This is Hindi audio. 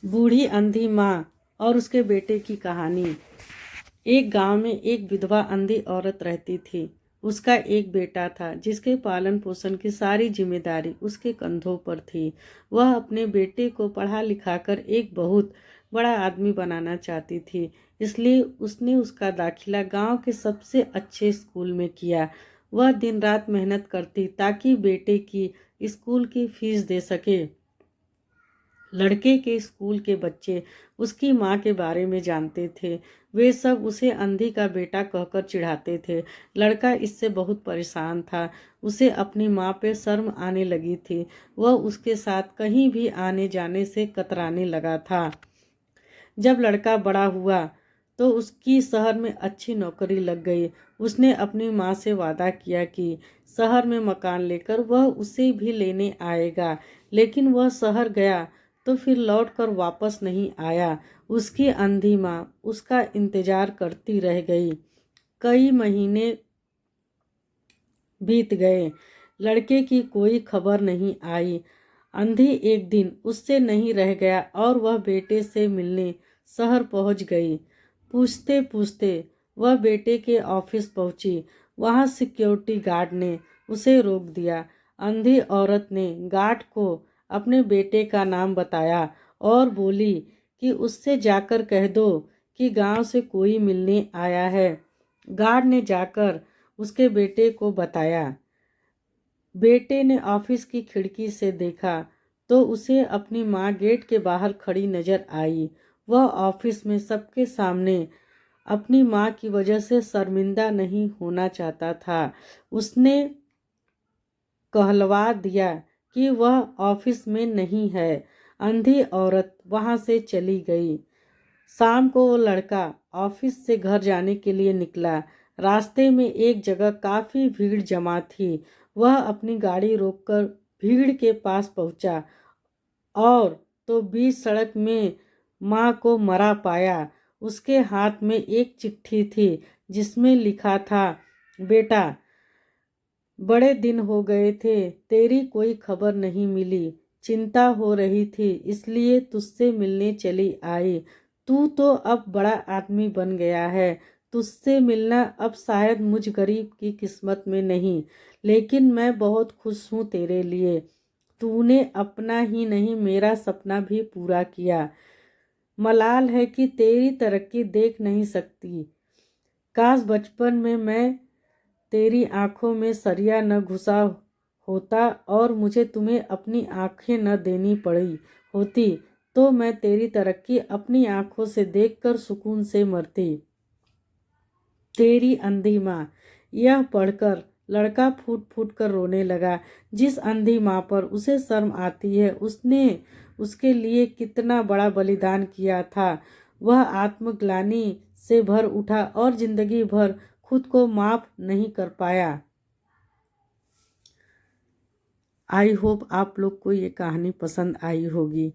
बूढ़ी अंधी माँ और उसके बेटे की कहानी। एक गांव में एक विधवा अंधी औरत रहती थी। उसका एक बेटा था जिसके पालन पोषण की सारी जिम्मेदारी उसके कंधों पर थी। वह अपने बेटे को पढ़ा लिखाकर एक बहुत बड़ा आदमी बनाना चाहती थी, इसलिए उसने उसका दाखिला गांव के सबसे अच्छे स्कूल में किया। वह दिन रात मेहनत करती ताकि बेटे की स्कूल की फीस दे सके। लड़के के स्कूल के बच्चे उसकी माँ के बारे में जानते थे। वे सब उसे अंधी का बेटा कहकर चिढ़ाते थे। लड़का इससे बहुत परेशान था। उसे अपनी माँ पे शर्म आने लगी थी। वह उसके साथ कहीं भी आने जाने से कतराने लगा था। जब लड़का बड़ा हुआ तो उसकी शहर में अच्छी नौकरी लग गई। उसने अपनी माँ से वादा किया कि शहर में मकान लेकर वह उसे भी लेने आएगा, लेकिन वह शहर गया तो फिर लौटकर वापस नहीं आया। उसकी अंधी माँ उसका इंतजार करती रह गई। कई महीने बीत गए, लड़के की कोई खबर नहीं आई। अंधी एक दिन उससे नहीं रह गया और वह बेटे से मिलने शहर पहुंच गई। पूछते पूछते वह बेटे के ऑफिस पहुंची। वहां सिक्योरिटी गार्ड ने उसे रोक दिया। अंधी औरत ने गार्ड को अपने बेटे का नाम बताया और बोली कि उससे जाकर कह दो कि गांव से कोई मिलने आया है। गार्ड ने जाकर उसके बेटे को बताया। बेटे ने ऑफिस की खिड़की से देखा तो उसे अपनी माँ गेट के बाहर खड़ी नजर आई। वह ऑफिस में सबके सामने अपनी माँ की वजह से शर्मिंदा नहीं होना चाहता था। उसने कहलवा दिया कि वह ऑफिस में नहीं है। अंधी औरत वहां से चली गई। शाम को वो लड़का ऑफिस से घर जाने के लिए निकला। रास्ते में एक जगह काफी भीड़ जमा थी। वह अपनी गाड़ी रोककर भीड़ के पास पहुंचा और तो बीच सड़क में माँ को मरा पाया। उसके हाथ में एक चिट्ठी थी जिसमें लिखा था, बेटा, बड़े दिन हो गए थे, तेरी कोई खबर नहीं मिली। चिंता हो रही थी इसलिए तुझसे मिलने चली आई। तू तो अब बड़ा आदमी बन गया है। तुझसे मिलना अब शायद मुझ गरीब की किस्मत में नहीं, लेकिन मैं बहुत खुश हूँ तेरे लिए। तूने अपना ही नहीं मेरा सपना भी पूरा किया। मलाल है कि तेरी तरक्की देख नहीं सकती। काश बचपन में मैं तेरी आंखों में सरिया न घुसा होता और मुझे तुम्हें अपनी आंखें न देनी पड़ी होती, तो मैं तेरी तरक्की अपनी आंखों से देखकर सुकून से मरती। तेरी अंधी माँ। यह पढ़कर लड़का फूट फूट कर रोने लगा। जिस अंधी माँ पर उसे शर्म आती है, उसने उसके लिए कितना बड़ा बलिदान किया था। वह आत्मग्लानि से भर उठा और जिंदगी भर खुद को माफ नहीं कर पाया। आई होप आप लोग को ये कहानी पसंद आई होगी।